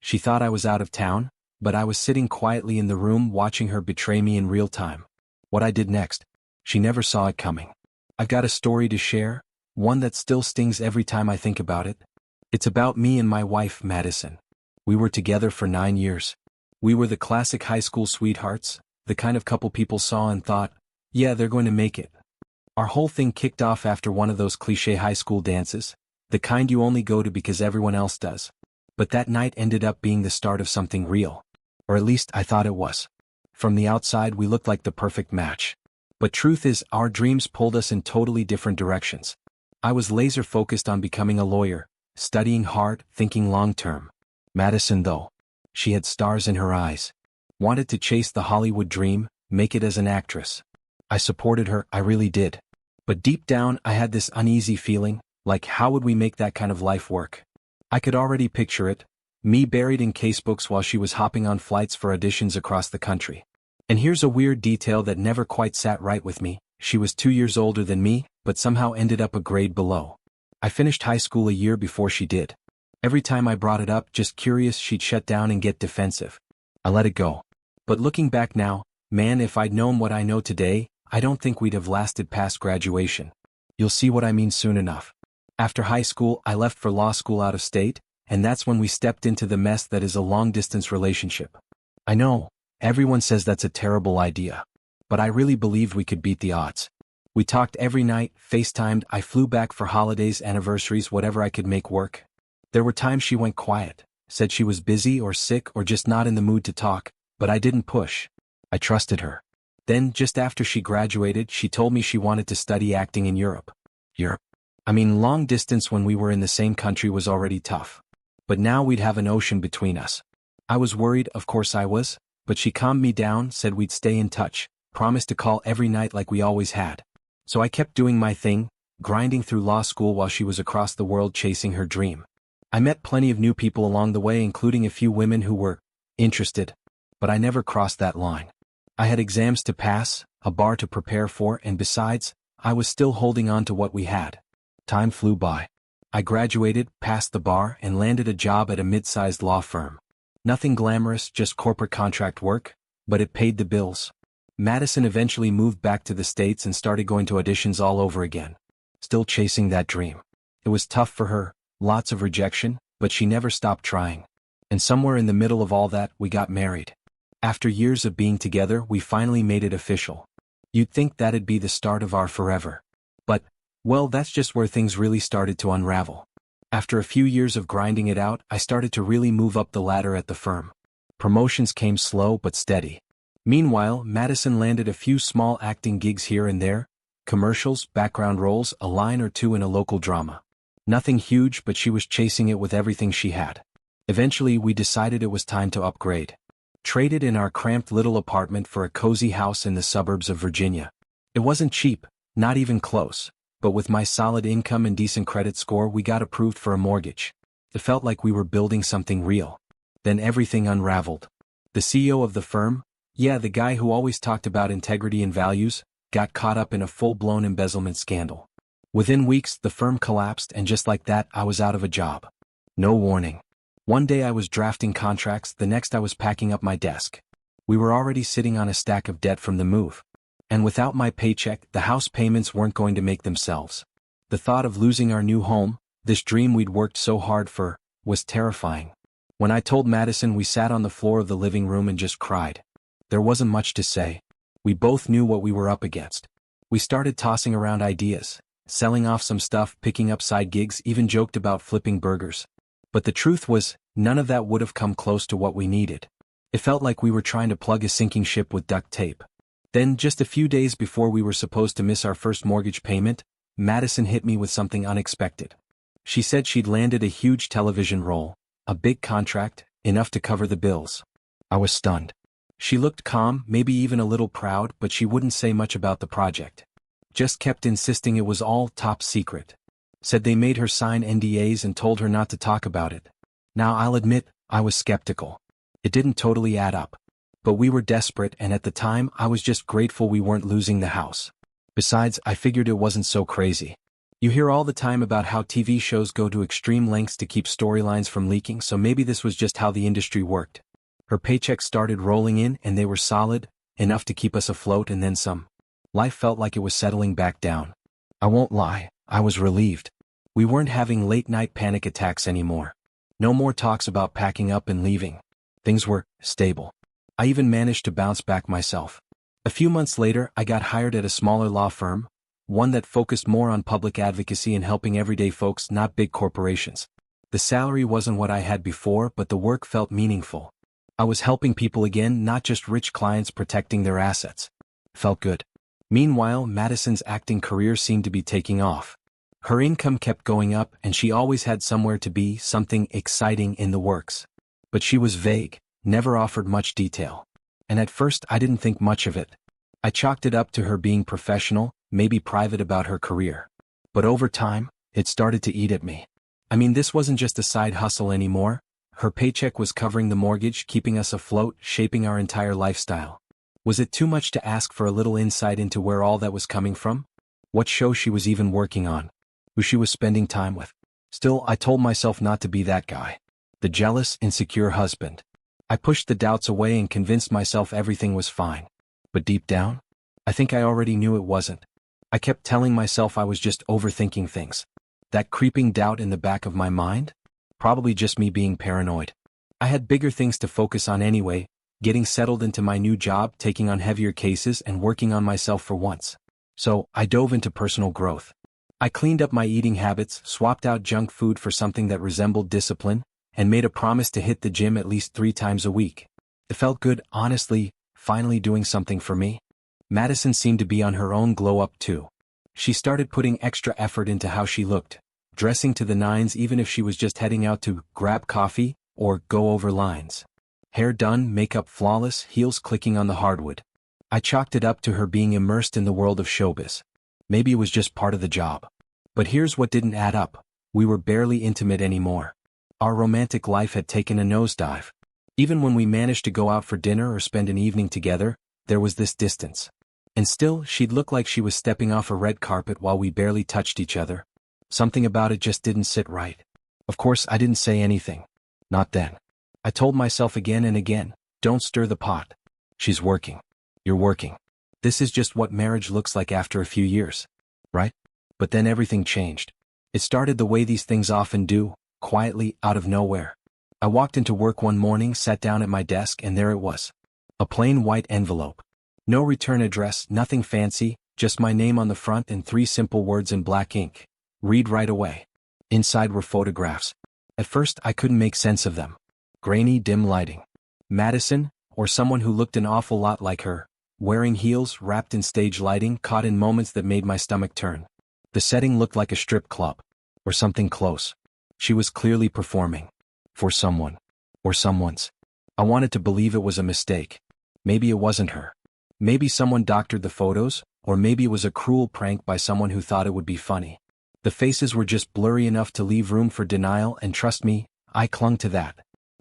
She thought I was out of town, but I was sitting quietly in the room watching her betray me in real time. What I did next, she never saw it coming. I've got a story to share, one that still stings every time I think about it. It's about me and my wife, Madison. We were together for 9 years. We were the classic high school sweethearts, the kind of couple people saw and thought, yeah, they're going to make it. Our whole thing kicked off after one of those cliché high school dances, the kind you only go to because everyone else does. But that night ended up being the start of something real. Or at least I thought it was. From the outside we looked like the perfect match. But truth is, our dreams pulled us in totally different directions. I was laser focused on becoming a lawyer, studying hard, thinking long term. Madison, though, she had stars in her eyes. Wanted to chase the Hollywood dream, make it as an actress. I supported her, I really did. But deep down I had this uneasy feeling, like how would we make that kind of life work? I could already picture it, me buried in casebooks while she was hopping on flights for auditions across the country. And here's a weird detail that never quite sat right with me: she was 2 years older than me, but somehow ended up a grade below. I finished high school a year before she did. Every time I brought it up, just curious, she'd shut down and get defensive. I let it go. But looking back now, man, if I'd known what I know today, I don't think we'd have lasted past graduation. You'll see what I mean soon enough. After high school, I left for law school out of state, and that's when we stepped into the mess that is a long-distance relationship. I know, everyone says that's a terrible idea. But I really believed we could beat the odds. We talked every night, FaceTimed, I flew back for holidays, anniversaries, whatever I could make work. There were times she went quiet, said she was busy or sick or just not in the mood to talk, but I didn't push. I trusted her. Then, just after she graduated, she told me she wanted to study acting in Europe. Europe? I mean, long distance when we were in the same country was already tough. But now we'd have an ocean between us. I was worried, of course I was, but she calmed me down, said we'd stay in touch, promised to call every night like we always had. So I kept doing my thing, grinding through law school while she was across the world chasing her dream. I met plenty of new people along the way, including a few women who were interested. But I never crossed that line. I had exams to pass, a bar to prepare for, and besides, I was still holding on to what we had. Time flew by. I graduated, passed the bar, and landed a job at a mid-sized law firm. Nothing glamorous, just corporate contract work, but it paid the bills. Madison eventually moved back to the States and started going to auditions all over again. Still chasing that dream. It was tough for her, lots of rejection, but she never stopped trying. And somewhere in the middle of all that, we got married. After years of being together, we finally made it official. You'd think that'd be the start of our forever. But, well, that's just where things really started to unravel. After a few years of grinding it out, I started to really move up the ladder at the firm. Promotions came slow but steady. Meanwhile, Madison landed a few small acting gigs here and there, commercials, background roles, a line or two in a local drama. Nothing huge, but she was chasing it with everything she had. Eventually, we decided it was time to upgrade. Traded in our cramped little apartment for a cozy house in the suburbs of Virginia. It wasn't cheap, not even close, but with my solid income and decent credit score, we got approved for a mortgage. It felt like we were building something real. Then everything unraveled. The CEO of the firm, yeah, the guy who always talked about integrity and values, got caught up in a full-blown embezzlement scandal. Within weeks, the firm collapsed, and just like that, I was out of a job. No warning. One day I was drafting contracts, the next I was packing up my desk. We were already sitting on a stack of debt from the move. And without my paycheck, the house payments weren't going to make themselves. The thought of losing our new home, this dream we'd worked so hard for, was terrifying. When I told Madison, we sat on the floor of the living room and just cried. There wasn't much to say. We both knew what we were up against. We started tossing around ideas, selling off some stuff, picking up side gigs, even joked about flipping burgers. But the truth was, none of that would have come close to what we needed. It felt like we were trying to plug a sinking ship with duct tape. Then, just a few days before we were supposed to miss our first mortgage payment, Madison hit me with something unexpected. She said she'd landed a huge television role, a big contract, enough to cover the bills. I was stunned. She looked calm, maybe even a little proud, but she wouldn't say much about the project. Just kept insisting it was all top secret. Said they made her sign NDAs and told her not to talk about it. Now I'll admit, I was skeptical. It didn't totally add up. But we were desperate, and at the time I was just grateful we weren't losing the house. Besides, I figured it wasn't so crazy. You hear all the time about how TV shows go to extreme lengths to keep storylines from leaking, so maybe this was just how the industry worked. Her paychecks started rolling in and they were solid, enough to keep us afloat and then some. Life felt like it was settling back down. I won't lie, I was relieved. We weren't having late-night panic attacks anymore. No more talks about packing up and leaving. Things were stable. I even managed to bounce back myself. A few months later, I got hired at a smaller law firm, one that focused more on public advocacy and helping everyday folks, not big corporations. The salary wasn't what I had before, but the work felt meaningful. I was helping people again, not just rich clients protecting their assets. Felt good. Meanwhile, Madison's acting career seemed to be taking off. Her income kept going up and she always had somewhere to be, something exciting in the works. But she was vague, never offered much detail. And at first I didn't think much of it. I chalked it up to her being professional, maybe private about her career. But over time, it started to eat at me. I mean, this wasn't just a side hustle anymore. Her paycheck was covering the mortgage, keeping us afloat, shaping our entire lifestyle. Was it too much to ask for a little insight into where all that was coming from? What show she was even working on? Who she was spending time with? Still, I told myself not to be that guy. The jealous, insecure husband. I pushed the doubts away and convinced myself everything was fine. But deep down, I think I already knew it wasn't. I kept telling myself I was just overthinking things. That creeping doubt in the back of my mind? Probably just me being paranoid. I had bigger things to focus on anyway, getting settled into my new job, taking on heavier cases, and working on myself for once. So, I dove into personal growth. I cleaned up my eating habits, swapped out junk food for something that resembled discipline, and made a promise to hit the gym at least 3 times a week. It felt good, honestly, finally doing something for me. Madison seemed to be on her own glow-up too. She started putting extra effort into how she looked, dressing to the nines even if she was just heading out to grab coffee or go over lines. Hair done, makeup flawless, heels clicking on the hardwood. I chalked it up to her being immersed in the world of showbiz. Maybe it was just part of the job. But here's what didn't add up. We were barely intimate anymore. Our romantic life had taken a nosedive. Even when we managed to go out for dinner or spend an evening together, there was this distance. And still, she'd look like she was stepping off a red carpet while we barely touched each other. Something about it just didn't sit right. Of course, I didn't say anything. Not then. I told myself again and again, don't stir the pot. She's working. You're working. This is just what marriage looks like after a few years. Right? But then everything changed. It started the way these things often do, quietly, out of nowhere. I walked into work one morning, sat down at my desk, and there it was. A plain white envelope. No return address, nothing fancy, just my name on the front and 3 simple words in black ink. Read right away. Inside were photographs. At first, I couldn't make sense of them. Grainy, dim lighting. Madison, or someone who looked an awful lot like her, wearing heels, wrapped in stage lighting, caught in moments that made my stomach turn. The setting looked like a strip club. Or something close. She was clearly performing. For someone. Or someone's. I wanted to believe it was a mistake. Maybe it wasn't her. Maybe someone doctored the photos, or maybe it was a cruel prank by someone who thought it would be funny. The faces were just blurry enough to leave room for denial, and trust me, I clung to that.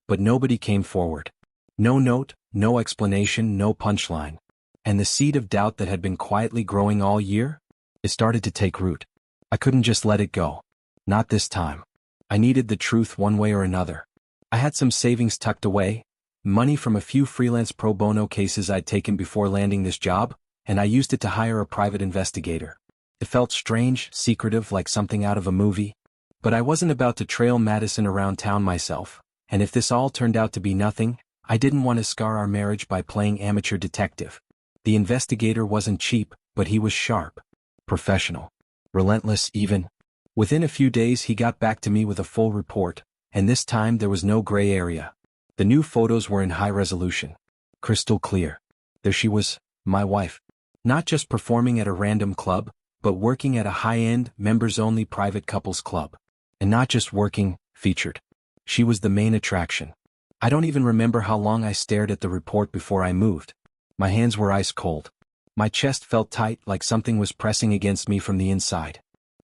But nobody came forward. No note, no explanation, no punchline. And the seed of doubt that had been quietly growing all year? It started to take root. I couldn't just let it go. Not this time. I needed the truth one way or another. I had some savings tucked away, money from a few freelance pro bono cases I'd taken before landing this job, and I used it to hire a private investigator. It felt strange, secretive, like something out of a movie. But I wasn't about to trail Madison around town myself, and if this all turned out to be nothing, I didn't want to scar our marriage by playing amateur detective. The investigator wasn't cheap, but he was sharp. Professional. Relentless, even. Within a few days he got back to me with a full report, and this time there was no gray area. The new photos were in high resolution. Crystal clear. There she was, my wife. Not just performing at a random club, but working at a high-end, members-only private couples club. And not just working, featured. She was the main attraction. I don't even remember how long I stared at the report before I moved. My hands were ice cold. My chest felt tight, like something was pressing against me from the inside.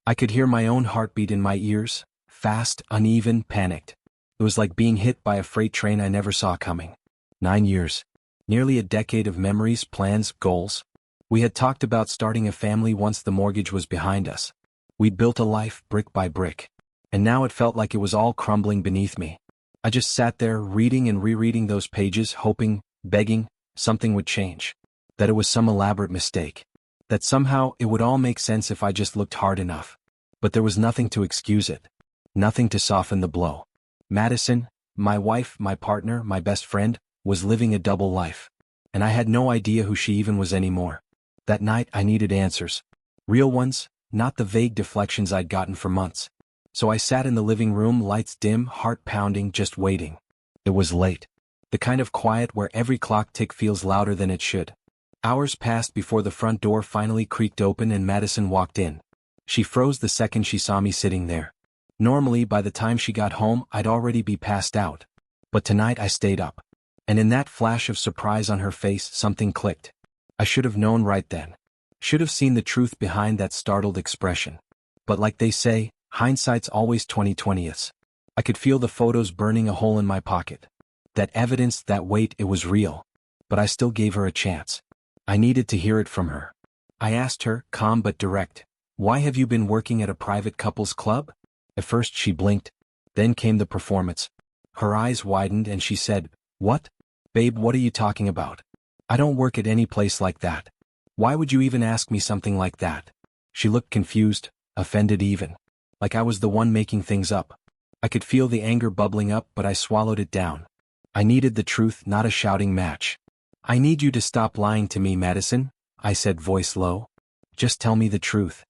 I could hear my own heartbeat in my ears, fast, uneven, panicked. It was like being hit by a freight train I never saw coming. 9 years. Nearly a decade of memories, plans, goals. We had talked about starting a family once the mortgage was behind us. We'd built a life brick by brick. And now it felt like it was all crumbling beneath me. I just sat there reading and rereading those pages, hoping, begging, something would change. That it was some elaborate mistake. That somehow it would all make sense if I just looked hard enough. But there was nothing to excuse it. Nothing to soften the blow. Madison, my wife, my partner, my best friend, was living a double life. And I had no idea who she even was anymore. That night I needed answers. Real ones, not the vague deflections I'd gotten for months. So I sat in the living room, lights dim, heart pounding, just waiting. It was late. The kind of quiet where every clock tick feels louder than it should. Hours passed before the front door finally creaked open and Madison walked in. She froze the second she saw me sitting there. Normally, by the time she got home, I'd already be passed out. But tonight I stayed up. And in that flash of surprise on her face, something clicked. I should have known right then. Should have seen the truth behind that startled expression. But like they say, hindsight's always 20/20. I could feel the photos burning a hole in my pocket. That evidence, that weight, it was real. But I still gave her a chance. I needed to hear it from her. I asked her, calm but direct, "Why have you been working at a private couples club?" At first she blinked. Then came the performance. Her eyes widened and she said, "What? Babe, what are you talking about? I don't work at any place like that. Why would you even ask me something like that?" She looked confused, offended even. Like I was the one making things up. I could feel the anger bubbling up, but I swallowed it down. I needed the truth, not a shouting match. "I need you to stop lying to me, Madison," I said, voice low. "Just tell me the truth."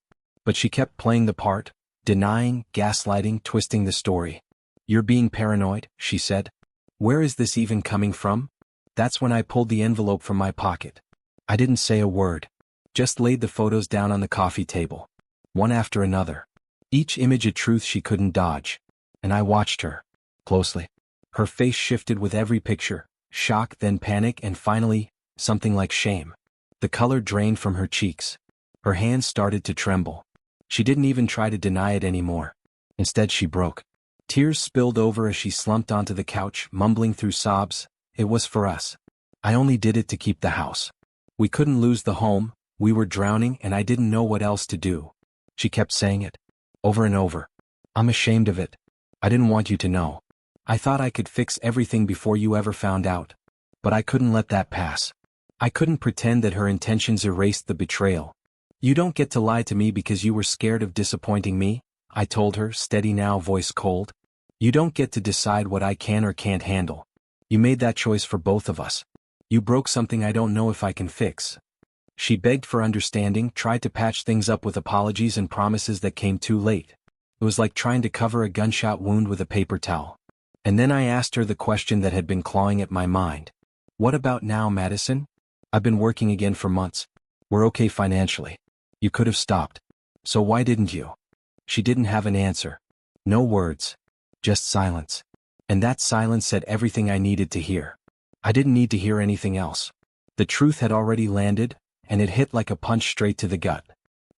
But she kept playing the part, denying, gaslighting, twisting the story. "You're being paranoid," she said. "Where is this even coming from?" That's when I pulled the envelope from my pocket. I didn't say a word. Just laid the photos down on the coffee table. One after another. Each image a truth she couldn't dodge. And I watched her. Closely. Her face shifted with every picture. Shock, then panic, and finally, something like shame. The color drained from her cheeks. Her hands started to tremble. She didn't even try to deny it anymore. Instead she broke. Tears spilled over as she slumped onto the couch, mumbling through sobs, "It was for us. I only did it to keep the house. We couldn't lose the home, we were drowning and I didn't know what else to do." She kept saying it. Over and over. "I'm ashamed of it. I didn't want you to know. I thought I could fix everything before you ever found out." But I couldn't let that pass. I couldn't pretend that her intentions erased the betrayal. "You don't get to lie to me because you were scared of disappointing me," I told her, steady now, voice cold. "You don't get to decide what I can or can't handle. You made that choice for both of us. You broke something I don't know if I can fix." She begged for understanding, tried to patch things up with apologies and promises that came too late. It was like trying to cover a gunshot wound with a paper towel. And then I asked her the question that had been clawing at my mind. "What about now, Madison? I've been working again for months. We're okay financially. You could have stopped. So why didn't you?" She didn't have an answer. No words. Just silence. And that silence said everything I needed to hear. I didn't need to hear anything else. The truth had already landed, and it hit like a punch straight to the gut.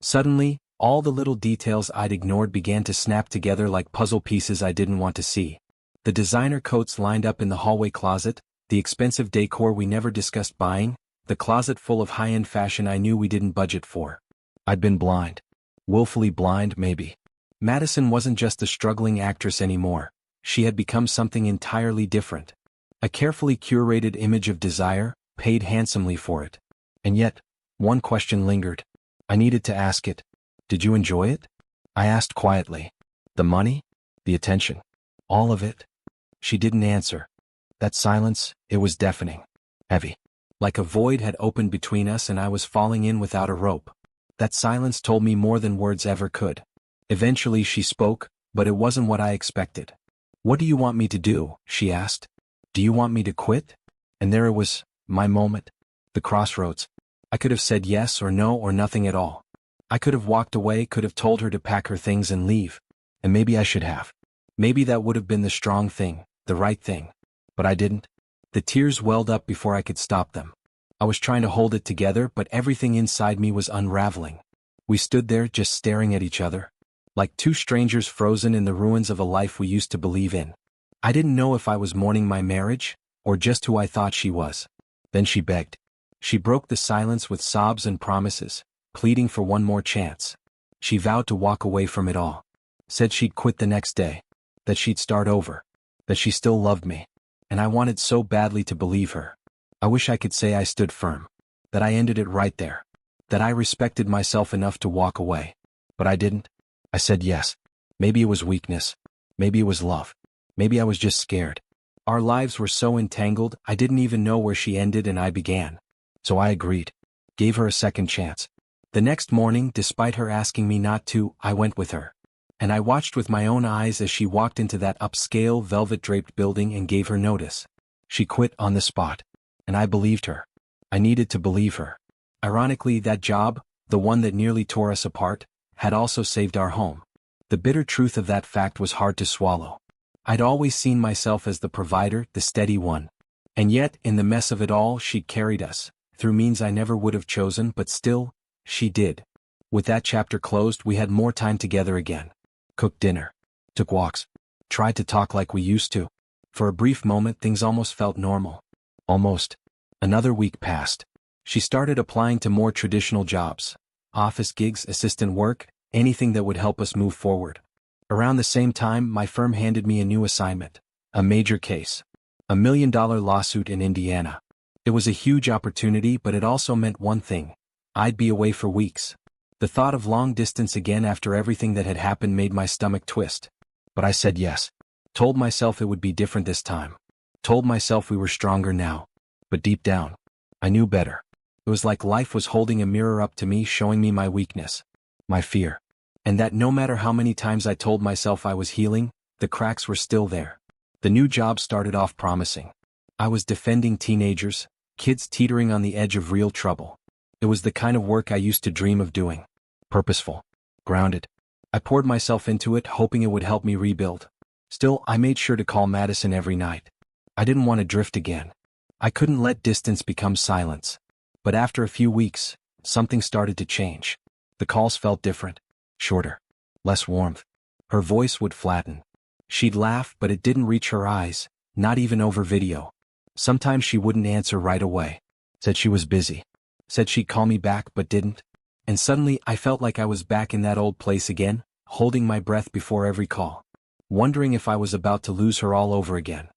Suddenly, all the little details I'd ignored began to snap together like puzzle pieces I didn't want to see. The designer coats lined up in the hallway closet, the expensive decor we never discussed buying, the closet full of high-end fashion I knew we didn't budget for. I'd been blind. Willfully blind, maybe. Madison wasn't just a struggling actress anymore. She had become something entirely different. A carefully curated image of desire, paid handsomely for it. And yet, one question lingered. I needed to ask it. "Did you enjoy it?" I asked quietly. "The money? The attention? All of it?" She didn't answer. That silence, it was deafening. Heavy. Like a void had opened between us and I was falling in without a rope. That silence told me more than words ever could. Eventually she spoke, but it wasn't what I expected. "What do you want me to do?" she asked. "Do you want me to quit?" And there it was, my moment. The crossroads. I could have said yes or no or nothing at all. I could have walked away, could have told her to pack her things and leave. And maybe I should have. Maybe that would have been the strong thing, the right thing. But I didn't. The tears welled up before I could stop them. I was trying to hold it together, but everything inside me was unraveling. We stood there just staring at each other. Like two strangers frozen in the ruins of a life we used to believe in. I didn't know if I was mourning my marriage, or just who I thought she was. Then she begged. She broke the silence with sobs and promises, pleading for one more chance. She vowed to walk away from it all. Said she'd quit the next day. That she'd start over. That she still loved me. And I wanted so badly to believe her. I wish I could say I stood firm. That I ended it right there. That I respected myself enough to walk away. But I didn't. I said yes. Maybe it was weakness. Maybe it was love. Maybe I was just scared. Our lives were so entangled, I didn't even know where she ended and I began. So I agreed. Gave her a second chance. The next morning, despite her asking me not to, I went with her. And I watched with my own eyes as she walked into that upscale, velvet-draped building and gave her notice. She quit on the spot. And I believed her. I needed to believe her. Ironically, that job, the one that nearly tore us apart, had also saved our home. The bitter truth of that fact was hard to swallow. I'd always seen myself as the provider, the steady one. And yet, in the mess of it all, she'd carried us, through means I never would have chosen, but still, she did. With that chapter closed, we had more time together again. Cooked dinner. Took walks. Tried to talk like we used to. For a brief moment, things almost felt normal. Almost. Another week passed. She started applying to more traditional jobs. Office gigs, assistant work, anything that would help us move forward. Around the same time, my firm handed me a new assignment. A major case. $1 million lawsuit in Indiana. It was a huge opportunity, but it also meant one thing. I'd be away for weeks. The thought of long distance again after everything that had happened made my stomach twist. But I said yes. Told myself it would be different this time. Told myself we were stronger now. But deep down, I knew better. It was like life was holding a mirror up to me, showing me my weakness. My fear. And that no matter how many times I told myself I was healing, the cracks were still there. The new job started off promising. I was defending teenagers, kids teetering on the edge of real trouble. It was the kind of work I used to dream of doing. Purposeful. Grounded. I poured myself into it, hoping it would help me rebuild. Still, I made sure to call Madison every night. I didn't want to drift again. I couldn't let distance become silence. But after a few weeks, something started to change. The calls felt different. Shorter. Less warmth. Her voice would flatten. She'd laugh, but it didn't reach her eyes, not even over video. Sometimes she wouldn't answer right away. Said she was busy. Said she'd call me back, but didn't. And suddenly I felt like I was back in that old place again, holding my breath before every call. Wondering if I was about to lose her all over again.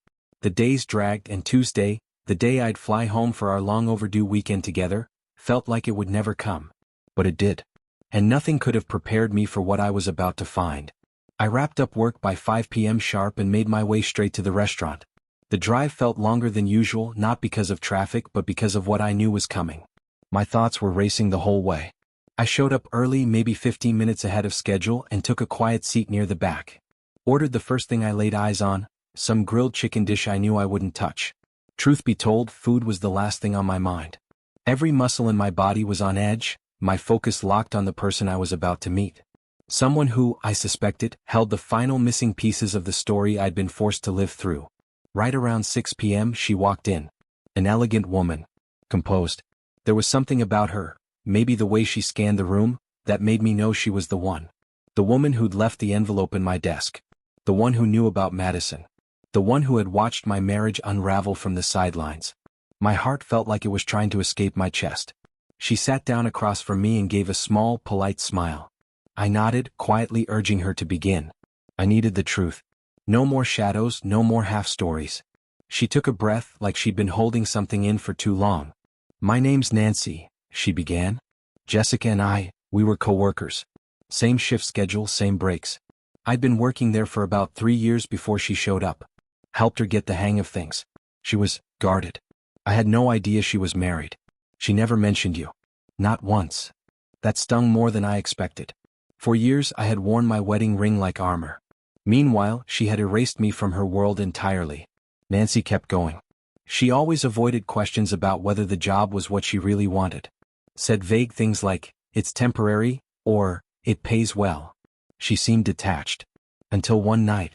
The days dragged, and Tuesday, the day I'd fly home for our long overdue weekend together, felt like it would never come. But it did. And nothing could have prepared me for what I was about to find. I wrapped up work by 5 p.m. sharp and made my way straight to the restaurant. The drive felt longer than usual, not because of traffic but because of what I knew was coming. My thoughts were racing the whole way. I showed up early, maybe 15 minutes ahead of schedule, and took a quiet seat near the back. Ordered the first thing I laid eyes on, some grilled chicken dish I knew I wouldn't touch. Truth be told, food was the last thing on my mind. Every muscle in my body was on edge, my focus locked on the person I was about to meet. Someone who, I suspected, held the final missing pieces of the story I'd been forced to live through. Right around 6 p.m. she walked in. An elegant woman. Composed. There was something about her, maybe the way she scanned the room, that made me know she was the one. The woman who'd left the envelope in my desk. The one who knew about Madison. The one who had watched my marriage unravel from the sidelines. My heart felt like it was trying to escape my chest. She sat down across from me and gave a small, polite smile. I nodded, quietly urging her to begin. I needed the truth. No more shadows, no more half-stories. She took a breath like she'd been holding something in for too long. My name's Nancy, she began. Jessica and I, we were co-workers. Same shift schedule, same breaks. I'd been working there for about 3 years before she showed up. Helped her get the hang of things. She was guarded. I had no idea she was married. She never mentioned you. Not once. That stung more than I expected. For years I had worn my wedding ring like armor. Meanwhile, she had erased me from her world entirely. Nancy kept going. She always avoided questions about whether the job was what she really wanted. Said vague things like, it's temporary, or, it pays well. She seemed detached. Until one night.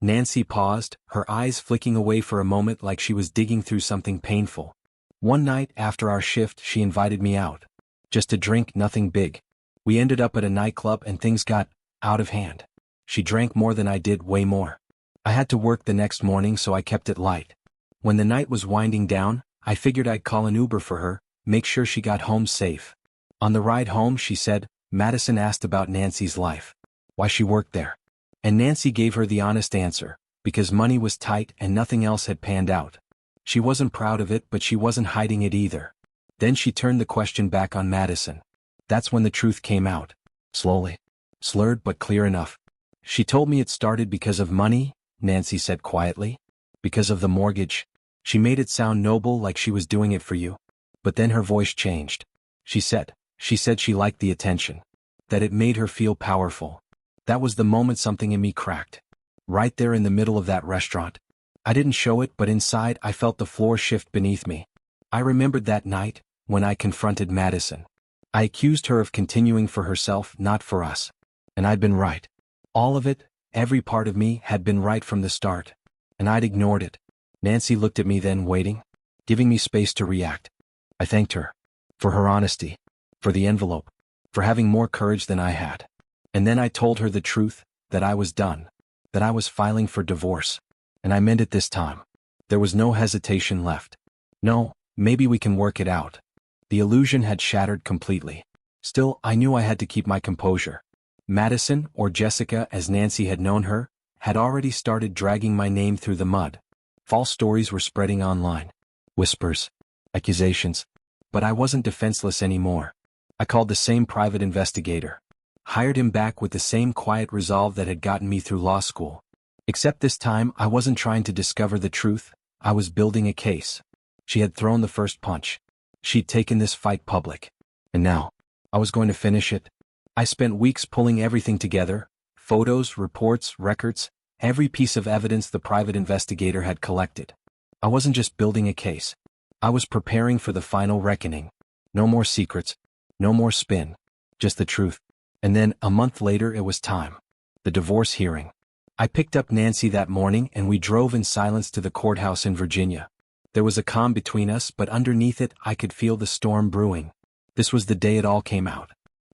Nancy paused, her eyes flicking away for a moment like she was digging through something painful. One night after our shift, she invited me out. Just a drink, nothing big. We ended up at a nightclub and things got out of hand. She drank more than I did, way more. I had to work the next morning, so I kept it light. When the night was winding down, I figured I'd call an Uber for her, make sure she got home safe. On the ride home, she said, Madison asked about Nancy's life. Why she worked there. And Nancy gave her the honest answer, because money was tight and nothing else had panned out. She wasn't proud of it, but she wasn't hiding it either. Then she turned the question back on Madison. That's when the truth came out. Slowly. Slurred but clear enough. She told me it started because of money, Nancy said quietly. Because of the mortgage. She made it sound noble, like she was doing it for you. But then her voice changed. She said she liked the attention. That it made her feel powerful. That was the moment something in me cracked. Right there in the middle of that restaurant. I didn't show it, but inside I felt the floor shift beneath me. I remembered that night, when I confronted Madison. I accused her of continuing for herself, not for us. And I'd been right. All of it, every part of me, had been right from the start. And I'd ignored it. Nancy looked at me then, waiting, giving me space to react. I thanked her. For her honesty. For the envelope. For having more courage than I had. And then I told her the truth, that I was done. That I was filing for divorce. And I meant it this time. There was no hesitation left. No, maybe we can work it out. The illusion had shattered completely. Still, I knew I had to keep my composure. Madison, or Jessica as Nancy had known her, had already started dragging my name through the mud. False stories were spreading online. Whispers. Accusations. But I wasn't defenseless anymore. I called the same private investigator. Hired him back with the same quiet resolve that had gotten me through law school. Except this time I wasn't trying to discover the truth, I was building a case. She had thrown the first punch. She'd taken this fight public. And now, I was going to finish it. I spent weeks pulling everything together, photos, reports, records, every piece of evidence the private investigator had collected. I wasn't just building a case. I was preparing for the final reckoning. No more secrets, no more spin, just the truth. And then, a month later, it was time. The divorce hearing. I picked up Nancy that morning and we drove in silence to the courthouse in Virginia. There was a calm between us, but underneath it I could feel the storm brewing. This was the day it all came out.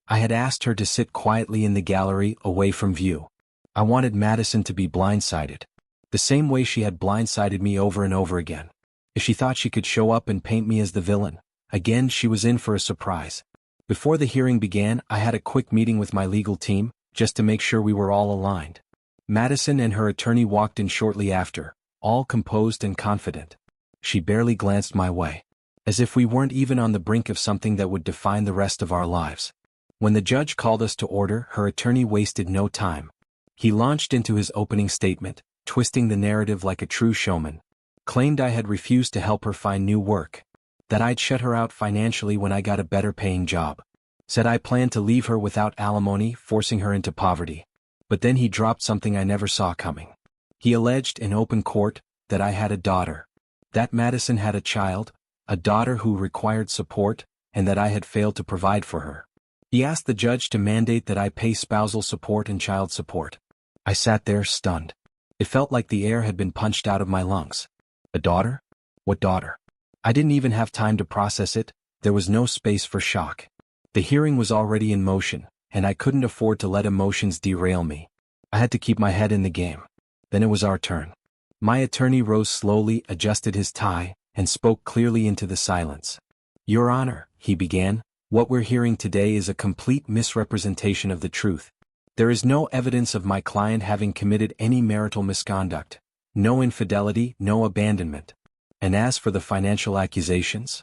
I had asked her to sit quietly in the gallery, away from view. I wanted Madison to be blindsided. The same way she had blindsided me over and over again. If she thought she could show up and paint me as the villain, again she was in for a surprise. Before the hearing began, I had a quick meeting with my legal team, just to make sure we were all aligned. Madison and her attorney walked in shortly after, all composed and confident. She barely glanced my way. As if we weren't even on the brink of something that would define the rest of our lives. When the judge called us to order, her attorney wasted no time. He launched into his opening statement, twisting the narrative like a true showman. Claimed I had refused to help her find new work. That I'd shut her out financially when I got a better paying job. Said I planned to leave her without alimony, forcing her into poverty. But then he dropped something I never saw coming. He alleged in open court that I had a daughter. That Madison had a child, a daughter who required support, and that I had failed to provide for her. He asked the judge to mandate that I pay spousal support and child support. I sat there stunned. It felt like the air had been punched out of my lungs. A daughter? What daughter? I didn't even have time to process it. There was no space for shock. The hearing was already in motion, and I couldn't afford to let emotions derail me. I had to keep my head in the game. Then it was our turn. My attorney rose slowly, adjusted his tie, and spoke clearly into the silence. Your Honor, he began, what we're hearing today is a complete misrepresentation of the truth. There is no evidence of my client having committed any marital misconduct. No infidelity, no abandonment. And as for the financial accusations?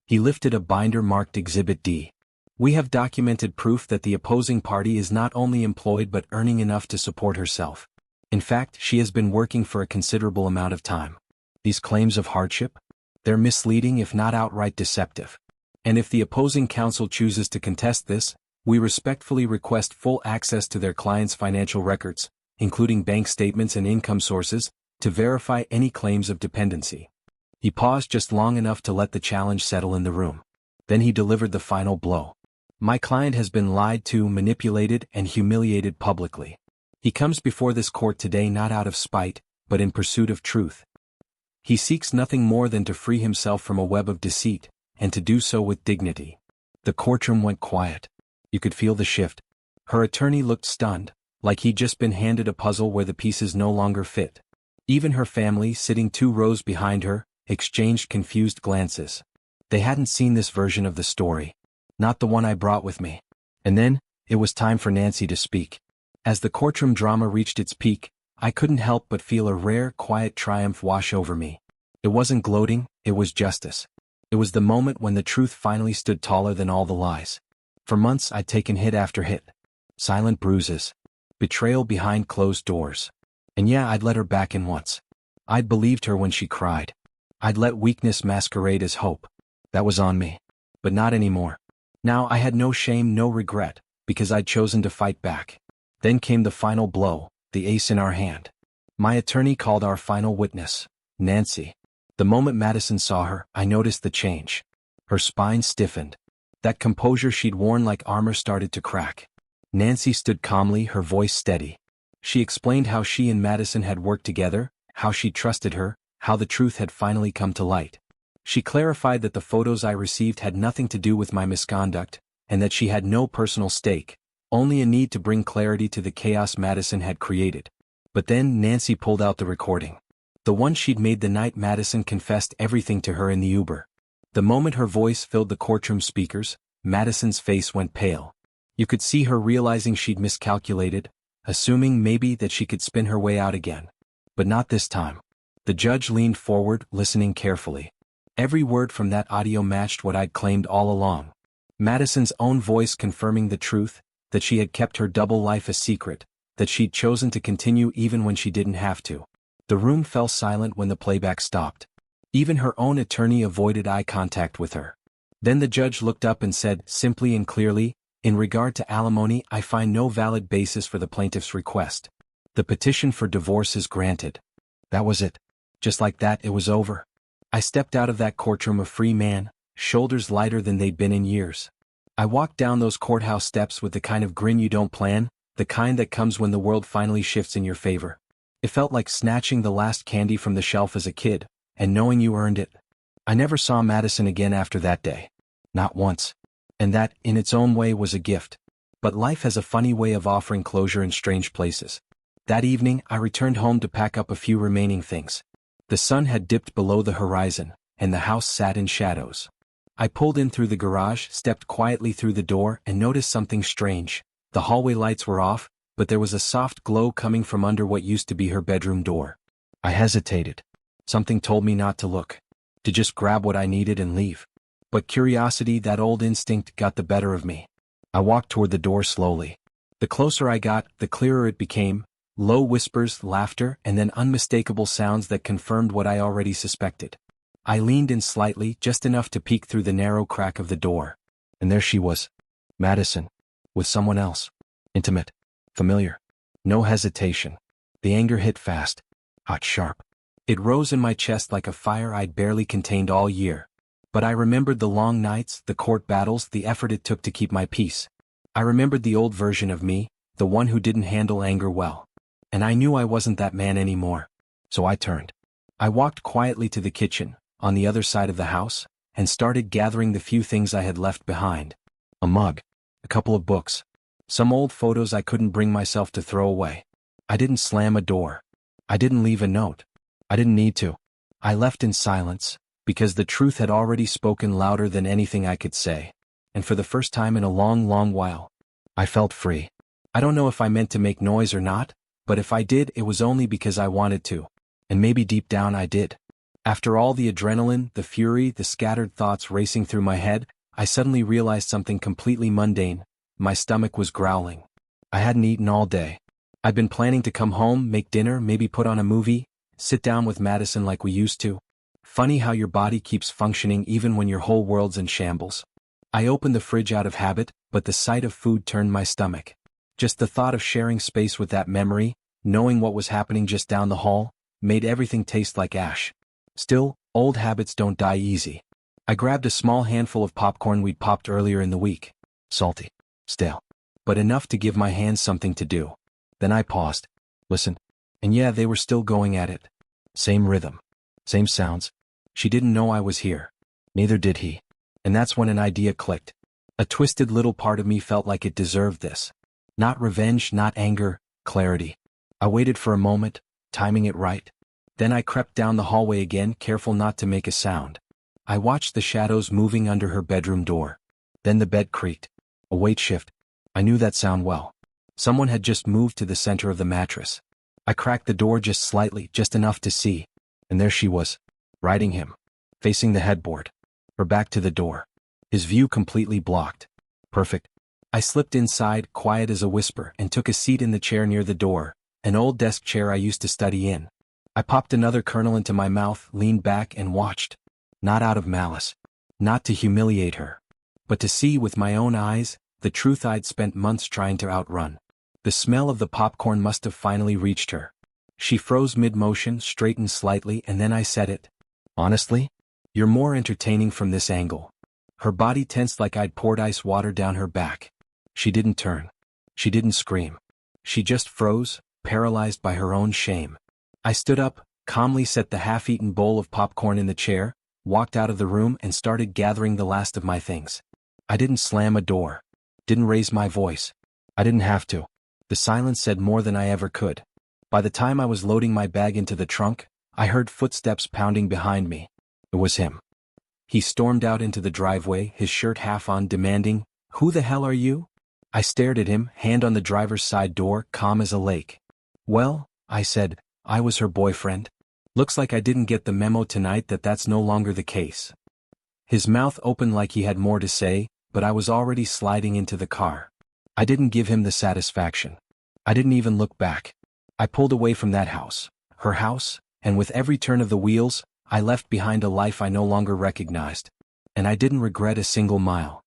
He lifted a binder marked Exhibit D. We have documented proof that the opposing party is not only employed but earning enough to support herself. In fact, she has been working for a considerable amount of time. These claims of hardship? They're misleading if not outright deceptive. And if the opposing counsel chooses to contest this, we respectfully request full access to their client's financial records, including bank statements and income sources, to verify any claims of dependency. He paused just long enough to let the challenge settle in the room. Then he delivered the final blow. My client has been lied to, manipulated, and humiliated publicly. He comes before this court today not out of spite, but in pursuit of truth. He seeks nothing more than to free himself from a web of deceit, and to do so with dignity. The courtroom went quiet. You could feel the shift. Her attorney looked stunned, like he'd just been handed a puzzle where the pieces no longer fit. Even her family, sitting 2 rows behind her, exchanged confused glances. They hadn't seen this version of the story. Not the one I brought with me. And then, It was time for Nancy to speak. As the courtroom drama reached its peak, I couldn't help but feel a rare, quiet triumph wash over me. It wasn't gloating, it was justice. It was the moment when the truth finally stood taller than all the lies. For months I'd taken hit after hit. Silent bruises. Betrayal behind closed doors. And yeah, I'd let her back in once. I'd believed her when she cried. I'd let weakness masquerade as hope. That was on me. But not anymore. Now I had no shame, no regret, because I'd chosen to fight back. Then came the final blow, the ace in our hand. My attorney called our final witness, Nancy. The moment Madison saw her, I noticed the change. Her spine stiffened. That composure she'd worn like armor started to crack. Nancy stood calmly, her voice steady. She explained how she and Madison had worked together, how she trusted her, how the truth had finally come to light. She clarified that the photos I received had nothing to do with my misconduct, and that she had no personal stake, only a need to bring clarity to the chaos Madison had created. But then Nancy pulled out the recording. The one she'd made the night Madison confessed everything to her in the Uber. The moment her voice filled the courtroom speakers, Madison's face went pale. You could see her realizing she'd miscalculated, assuming maybe that she could spin her way out again. But not this time. The judge leaned forward, listening carefully. Every word from that audio matched what I'd claimed all along. Madison's own voice confirming the truth, that she had kept her double life a secret, that she'd chosen to continue even when she didn't have to. The room fell silent when the playback stopped. Even her own attorney avoided eye contact with her. Then the judge looked up and said, simply and clearly, "In regard to alimony, I find no valid basis for the plaintiff's request. The petition for divorce is granted." That was it. Just like that, it was over. I stepped out of that courtroom a free man, shoulders lighter than they'd been in years. I walked down those courthouse steps with the kind of grin you don't plan, the kind that comes when the world finally shifts in your favor. It felt like snatching the last candy from the shelf as a kid, and knowing you earned it. I never saw Madison again after that day. Not once. And that, in its own way, was a gift. But life has a funny way of offering closure in strange places. That evening, I returned home to pack up a few remaining things. The sun had dipped below the horizon, and the house sat in shadows. I pulled in through the garage, stepped quietly through the door, and noticed something strange. The hallway lights were off, but there was a soft glow coming from under what used to be her bedroom door. I hesitated. Something told me not to look, to just grab what I needed and leave. But curiosity, that old instinct, got the better of me. I walked toward the door slowly. The closer I got, the clearer it became, low whispers, laughter, and then unmistakable sounds that confirmed what I already suspected. I leaned in slightly, just enough to peek through the narrow crack of the door. And there she was. Madison. With someone else. Intimate. Familiar. No hesitation. The anger hit fast. Hot, sharp. It rose in my chest like a fire I'd barely contained all year. But I remembered the long nights, the court battles, the effort it took to keep my peace. I remembered the old version of me, the one who didn't handle anger well. And I knew I wasn't that man anymore. So I turned. I walked quietly to the kitchen, on the other side of the house, and started gathering the few things I had left behind. A mug. A couple of books. Some old photos I couldn't bring myself to throw away. I didn't slam a door. I didn't leave a note. I didn't need to. I left in silence, because the truth had already spoken louder than anything I could say. And for the first time in a long, long while, I felt free. I don't know if I meant to make noise or not, but if I did, it was only because I wanted to. And maybe deep down I did. After all the adrenaline, the fury, the scattered thoughts racing through my head, I suddenly realized something completely mundane. My stomach was growling. I hadn't eaten all day. I'd been planning to come home, make dinner, maybe put on a movie, sit down with Madison like we used to. Funny how your body keeps functioning even when your whole world's in shambles. I opened the fridge out of habit, but the sight of food turned my stomach. Just the thought of sharing space with that memory, knowing what was happening just down the hall, made everything taste like ash. Still, old habits don't die easy. I grabbed a small handful of popcorn we'd popped earlier in the week. Salty. Stale. But enough to give my hands something to do. Then I paused. Listened. And yeah, they were still going at it. Same rhythm. Same sounds. She didn't know I was here. Neither did he. And that's when an idea clicked. A twisted little part of me felt like it deserved this. Not revenge, not anger, clarity. I waited for a moment, timing it right. Then I crept down the hallway again, careful not to make a sound. I watched the shadows moving under her bedroom door. Then the bed creaked. A weight shift. I knew that sound well. Someone had just moved to the center of the mattress. I cracked the door just slightly, just enough to see, and there she was, riding him, facing the headboard, her back to the door, his view completely blocked. Perfect. I slipped inside, quiet as a whisper, and took a seat in the chair near the door, an old desk chair I used to study in. I popped another kernel into my mouth, leaned back, and watched. Not out of malice. Not to humiliate her. But to see with my own eyes the truth I'd spent months trying to outrun. The smell of the popcorn must have finally reached her. She froze mid-motion, straightened slightly, and then I said it. Honestly? You're more entertaining from this angle. Her body tensed like I'd poured ice water down her back. She didn't turn. She didn't scream. She just froze, paralyzed by her own shame. I stood up, calmly set the half-eaten bowl of popcorn in the chair, walked out of the room, and started gathering the last of my things. I didn't slam a door. Didn't raise my voice. I didn't have to. The silence said more than I ever could. By the time I was loading my bag into the trunk, I heard footsteps pounding behind me. It was him. He stormed out into the driveway, his shirt half on, demanding, "Who the hell are you?" I stared at him, hand on the driver's side door, calm as a lake. "Well," I said, "I was her boyfriend. Looks like I didn't get the memo tonight that that's no longer the case." His mouth opened like he had more to say, but I was already sliding into the car. I didn't give him the satisfaction. I didn't even look back. I pulled away from that house, her house, and with every turn of the wheels, I left behind a life I no longer recognized. And I didn't regret a single mile.